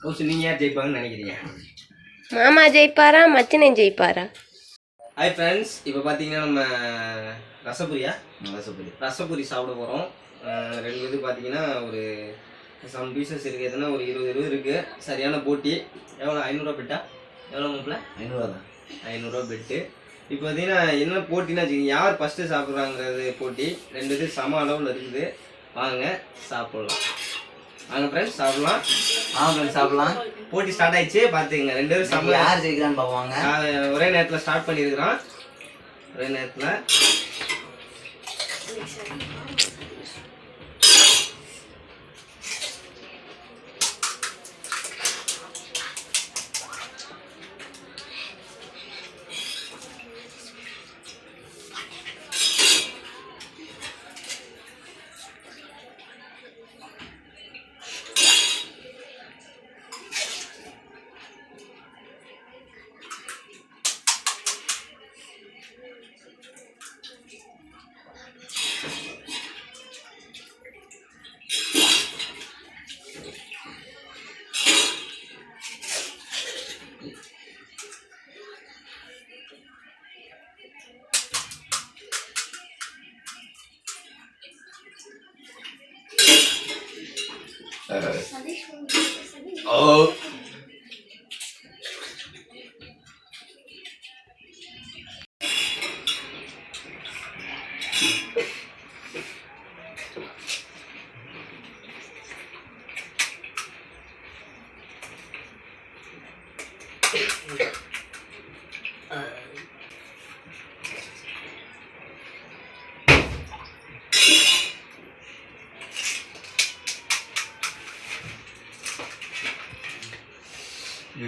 கௌசி நீங்க யார் ஜெயிப்பாங்கன்னு நினைக்கிறீங்க? மாமா ஜெயிப்பாரா மச்சனன் ஜெயிப்பாரா? ஹாய் ஃப்ரெண்ட்ஸ், இப்போ பார்த்தீங்கன்னா நம்ம ரசபுரி சாப்பிட போகிறோம். ரெண்டு இது பார்த்தீங்கன்னா ஒரு 7 பீசஸ் இருக்குது. எதுனா ஒரு 20 இருக்குது. சரியான போட்டி. எவ்வளோ 500 பெட்டா? எவ்வளோ மாப்பிள்ள? 500 தான். 500 பெட்டு. இப்போ பார்த்தீங்கன்னா என்ன போட்டின்னா வச்சுக்கோங்க, யார் ஃபஸ்ட்டு சாப்பிட்றாங்கிறது போட்டி. ரெண்டு இது சம அளவில் இருக்குது. வாங்க சாப்பிட்லாம். வாங்க ஃப்ரெண்ட்ஸ் சாப்பிட்லாம். சாப்பிடலாம். போட்டி ஸ்டார்ட் ஆயிடுச்சு. பார்த்துக்கங்க, ரெண்டு பேரும் சம யார் ஜெயிக்கிறான்னு பார்ப்பாங்க. ஒரே நேரத்தில் ஸ்டார்ட் பண்ணியிருக்கிறோம். ஒரே நேரத்தில்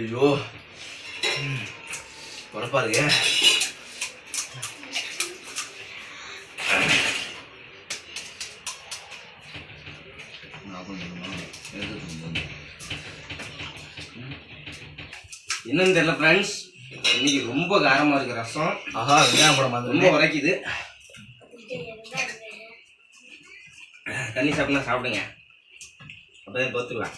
ஐயோ உரப்பா இருக்கு. என்னன்னு தெரியல ஃப்ரெண்ட்ஸ், இன்னைக்கு ரொம்ப காரமாக இருக்குது ரசம். ஆஹா, வெங்காயம் படம் வந்து ரொம்ப உரைக்குது. தண்ணி சாப்பிட்னா சாப்பிடுங்க, அப்போதான் பார்த்துக்கலாம்.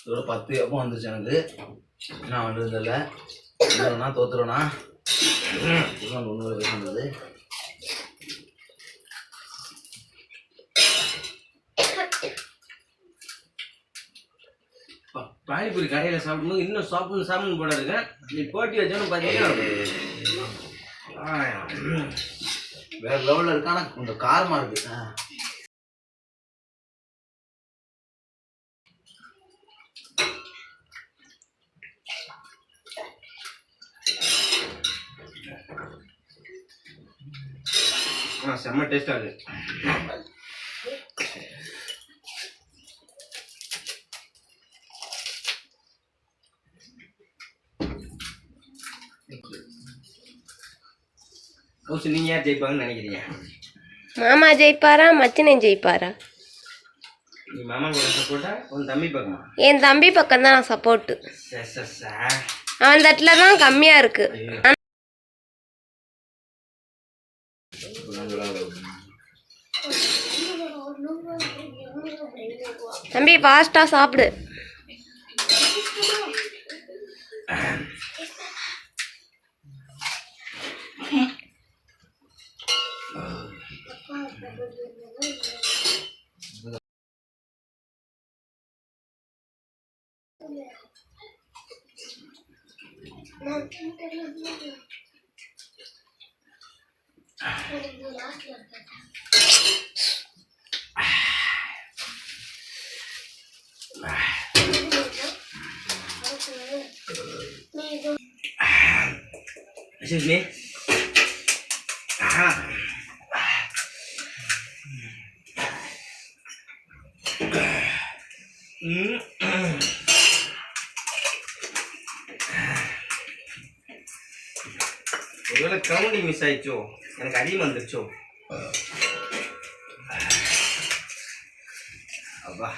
இதோட 10 எப்போ வந்துருச்சு எனக்கு. நான் வந்ததில்ல. இல்லைன்னா தோத்துருவேண்ணா. ஒன்று வந்தது. பானிபூரி கடையில் சாப்பிடும்போது இன்னும் சாப்பிடணும் போல இருக்கேன். நீ போட்டி வச்சோன்னு பார்த்தீங்கன்னா வேற லெவலில் இருக்கு. ஆனால் கொஞ்சம் காரமாக இருக்கு. செம்ம டேஸ்டாக இருக்கு. கௌசி நீங்க யார் ஜெயிப்பாங்கன்னு நினைக்கிறீங்க? மாமா ஜெயிப்பாரா மச்சனன் ஜெயிப்பாரா? நீ மாமா கூட சப்போர்ட்டா உன் தம்பி பக்கமா? என் தம்பி பக்கம் தான் நான் சப்போர்ட்டு. அவன் தட்டுல தான் கம்மியா இருக்கு. தம்பி ஃபாஸ்டா சாப்பிடு. Excuse me. ஒருவேளை கவுண்டிங் மிஸ் ஆயிடுச்சோ, எனக்கு அதிகமாக வந்துருச்சோ. அப்பா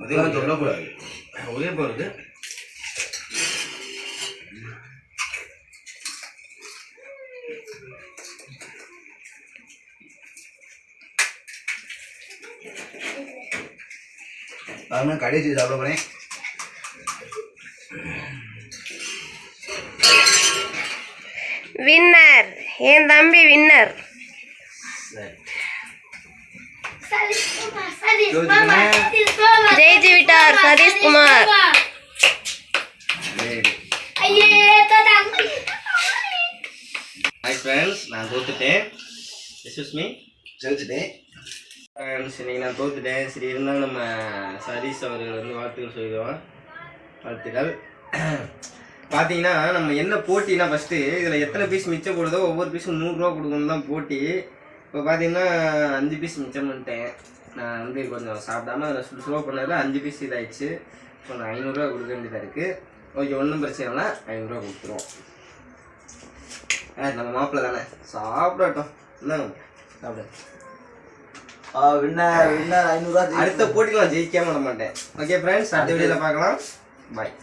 அதெல்லாம் சொல்லக்கூடாது. ஒரே போகிறது நான் கடைசி சாப்பிட போறேன். வின்னர் என் தம்பி வின்னர். ஜெயிச்சு விட்டார் சதீஷ்குமார். ஹாய் ஃப்ரெண்ட்ஸ், நான் தோத்துட்டேன். எக்ஸ்கியூஸ் மீ, ஜெயிச்சிட்டேன். ஃப்ரெண்ட்ஸ் இன்னைக்கு நான் தோத்துட்டேன். சரி இருந்தாலும் நம்ம சதீஷ் அவர்கள் வந்து வாழ்த்துக்கள் சொல்லிடுவோம். வாழ்த்துக்கள். பார்த்தீங்கன்னா நம்ம என்ன போட்டினா ஃபஸ்ட்டு இதில் எத்தனை பீஸ் மிச்சம் போடுதோ ஒவ்வொரு பீஸும் 100 ரூபா கொடுக்கணும் தான் போட்டி. இப்போ பார்த்தீங்கன்னா 5 பீஸ் மிச்சம் பண்ணிட்டேன். நான் வந்து கொஞ்சம் சாப்பிடாம அதில் ஸ்லோ பண்ணதில் 5 பீஸ் இதாகிடுச்சு. இப்போ நான் 500 ரூபா கொடுக்க வேண்டியதாக இருக்குது. ஓகே, ஒன்றும் பிரச்சனை இல்லை, 500 ரூபா கொடுத்துருவோம். நம்ம மாப்பிள்ளை தானே, சாப்பிடட்டும். என்ன சாப்பிட வின்னர் 500 ரூபா. அடுத்த போட்டியில் நான் ஜெயிக்காம விட மாட்டேன். ஓகே ஃப்ரெண்ட்ஸ், அடுத்த வீடியோவில் பார்க்கலாம். பாய்.